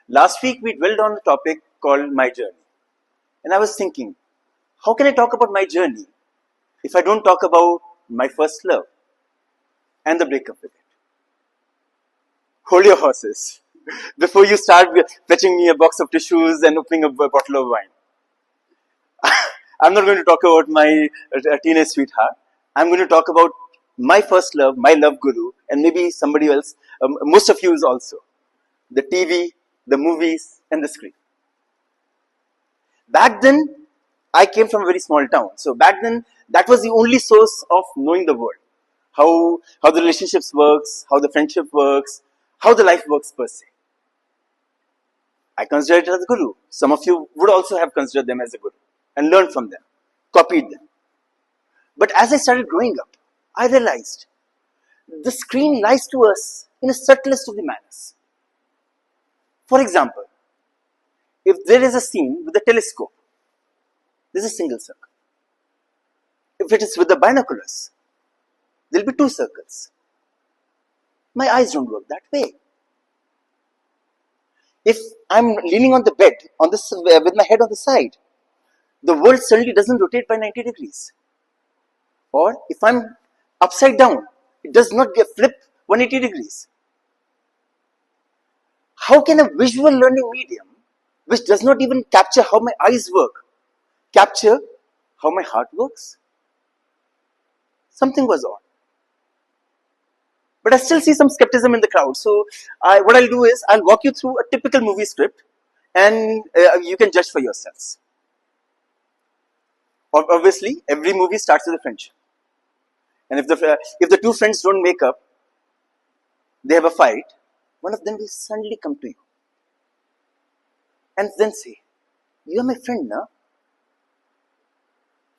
Last week we dwelled on a topic called my journey. And I was thinking, how can I talk about my journey if I don't talk about my first love and the breakup with it? Hold your horses before you start fetching me a box of tissues and opening a bottle of wine. I'm not going to talk about my teenage sweetheart. I'm going to talk about my first love, my love guru, and maybe somebody else, most of you is also. The TV, the movies, and the screen. Back then, I came from a very small town. So back then, that was the only source of knowing the world. How the relationships works, how the friendship works, how the life works per se. I consider it as a guru. Some of you would also have considered them as a guru and learned from them, copied them. But as I started growing up, I realized the screen lies to us in the subtlest of the manners. For example, if there is a scene with a telescope, there's a single circle. If it is with the binoculars, there'll be two circles. My eyes don't work that way. If I'm leaning on the bed with my head on the side, the world suddenly doesn't rotate by 90 degrees. Or if I'm upside down, it does not flip 180 degrees. How can a visual learning medium, which does not even capture how my eyes work, capture how my heart works? Something was odd. But I still see some skepticism in the crowd. So what I'll do is I'll walk you through a typical movie script and you can judge for yourselves. Obviously, every movie starts with a friendship. And if the two friends don't make up, they have a fight, one of them will suddenly come to you and then say, "You are my friend, na?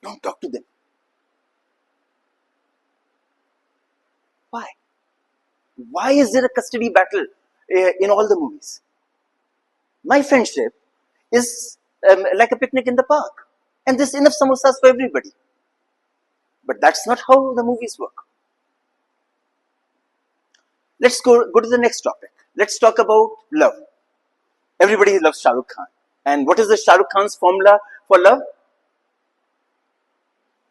Don't talk to them." Why? Why is there a custody battle in all the movies? My friendship is like a picnic in the park. And there's enough samosas for everybody. But that's not how the movies work. Let's go to the next topic. Let's talk about love. Everybody loves Shah Rukh Khan. And what is the Shah Rukh Khan's formula for love?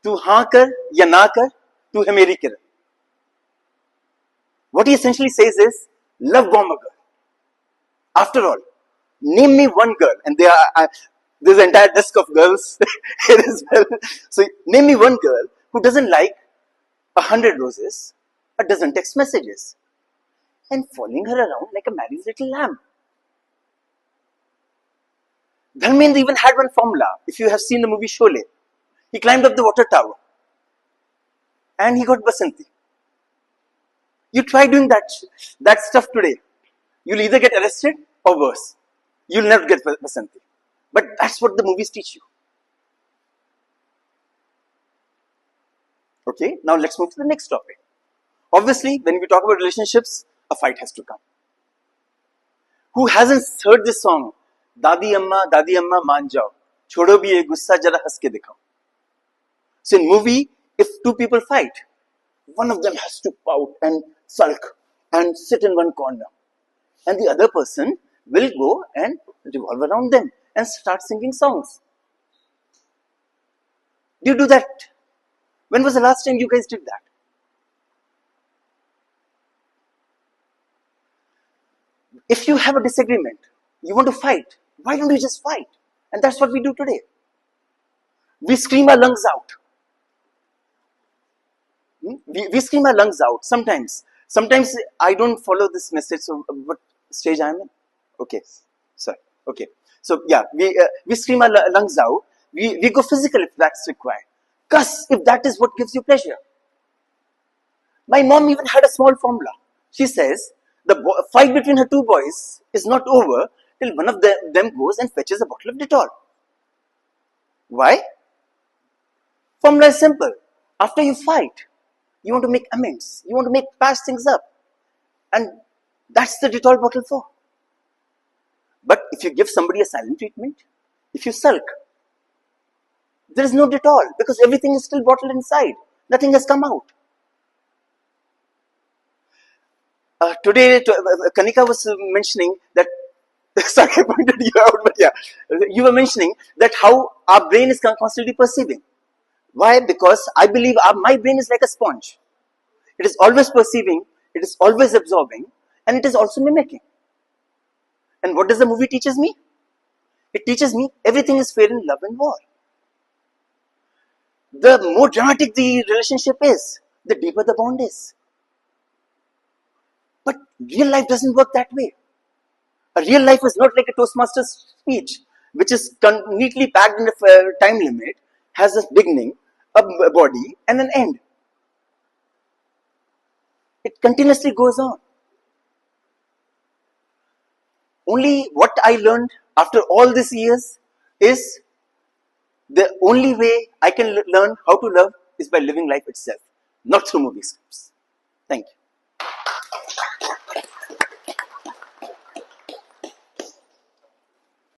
Tu haan kar ya na kar, tu hai meri kiran. What he essentially says is, love bomb a girl. After all, name me one girl, and there's an entire desk of girls here as well. So name me one girl who doesn't like 100 roses, a dozen text messages, and following her around like a married little lamb. Dharmendra even had one formula. If you have seen the movie Sholay, he climbed up the water tower and he got Basanti. You try doing that stuff today, you'll either get arrested or worse. You'll never get Basanti. But that's what the movies teach you. Okay, now let's move to the next topic. Obviously, when we talk about relationships, a fight has to come. Who hasn't heard this song? Dadi amma maan jao. Chodo bhi ye gussa jara has ke dikhao. So in movie, if two people fight, one of them has to pout and sulk and sit in one corner. And the other person will go and revolve around them and start singing songs. Do you do that? When was the last time you guys did that? If you have a disagreement, you want to fight, why don't you just fight? And that's what we do today. We scream our lungs out. We scream our lungs out sometimes. Sometimes I don't follow this message. So what stage I am in? Okay, sorry. Okay, so yeah, we scream our lungs out. We go physical if that's required. Cuss if that is what gives you pleasure. My mom even had a small formula. She says the fight between her two boys is not over till one of them goes and fetches a bottle of Dettol. Why? Formula is simple. After you fight, you want to make amends. You want to patch things up. And that's the Dettol bottle for. But if you give somebody a silent treatment, if you sulk, there is no Dettol because everything is still bottled inside. Nothing has come out. Today, Kanika was mentioning that Sorry, I pointed you out, but yeah, you were mentioning that how our brain is constantly perceiving. Why? Because I believe my brain is like a sponge. It is always perceiving, it is always absorbing, and it is also mimicking. And what does the movie teaches me? It teaches me everything is fair in love and war. The more dramatic the relationship is, the deeper the bond is. But real life doesn't work that way. A real life is not like a Toastmasters speech, which is neatly packed in a time limit, has a beginning, a body, and an end. It continuously goes on. Only what I learned after all these years is the only way I can learn how to love is by living life itself, not through movie scripts. Thank you.